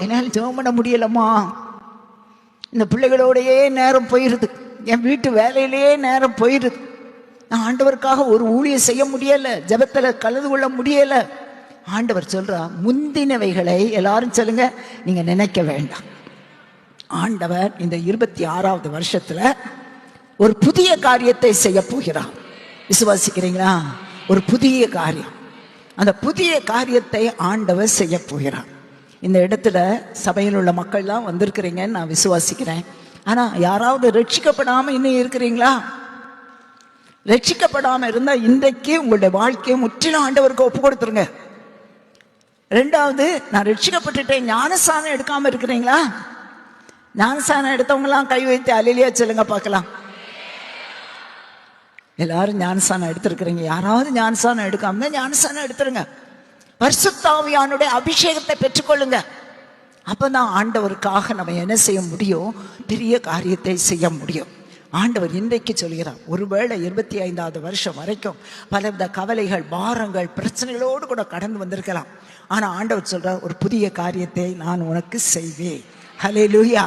என்னால் ஜெபம் பண்ண முடியலம்மா, இந்த பிள்ளைகளோடையே நேரம் போயிடுது, என் வீட்டு வேலையிலேயே நேரம் போயிடுது, நான் ஆண்டவருக்காக ஒரு ஊழியம் செய்ய முடியலை, ஜெபத்தில் கலந்து கொள்ள முடியலை. ஆண்டவர் சொல்றா, முந்தினவைகளை எல்லாரும் சொல்லுங்க, நீங்க நினைக்க வேண்டாம். ஆண்டவர் இந்த 26வது வருஷத்துல ஒரு புதிய காரியத்தை செய்ய போகிறார். விசுவாசிக்கிறீங்களா? ஒரு புதிய காரியம். அந்த புதிய காரியத்தை ஆண்டவர் செய்ய போகிறார். இந்த இடத்துல சபையில் உள்ள மக்கள் தான் வந்திருக்கிறீங்கன்னு நான் விசுவாசிக்கிறேன். ஆனா யாராவது ரட்சிக்கப்படாம இன்னும் இருக்கிறீங்களா? ரட்சிக்கப்படாம இருந்தா இன்றைக்கு உங்களுடைய வாழ்க்கையை முற்றிலும் ஆண்டவருக்கு ஒப்பு கொடுத்துருங்க. ரெண்டாவது, நான் ரட்சிக்கப்பட்டுட்டேன், ஞானஸ்நானம் எடுக்காம இருக்கிறீங்களா? ஞானஸ்நானம் எடுத்தவங்களாம் கை வைத்து அல்லேலூயா சொல்லுங்க பார்க்கலாம். எல்லாரும் ஞானஸ்நானம் எடுத்திருக்கிறீங்க. யாராவது ஞானஸ்நானம் எடுக்காம ஞானஸ்நானம் எடுத்துருங்க. பரிசுத்த ஆவியானுடைய அபிஷேகத்தை பெற்றுக்கொள்ளுங்க. அப்பதான் ஆண்டவருக்காக நம்ம என்ன செய்ய முடியும்? பெரிய காரியத்தை செய்ய முடியும். ஆண்டவர் இன்றைக்கு சொல்கிறார், ஒருவேளை 25வது வருஷம் வரைக்கும் பலவித கவலைகள், பாரங்கள், பிரச்சனைகளோடு கூட கடந்து வந்திருக்கலாம். ஆனா ஆண்டவர் சொல்றார், ஒரு புதிய காரியத்தை நான் உனக்கு செய்வேன். ஹல்லேலூயா.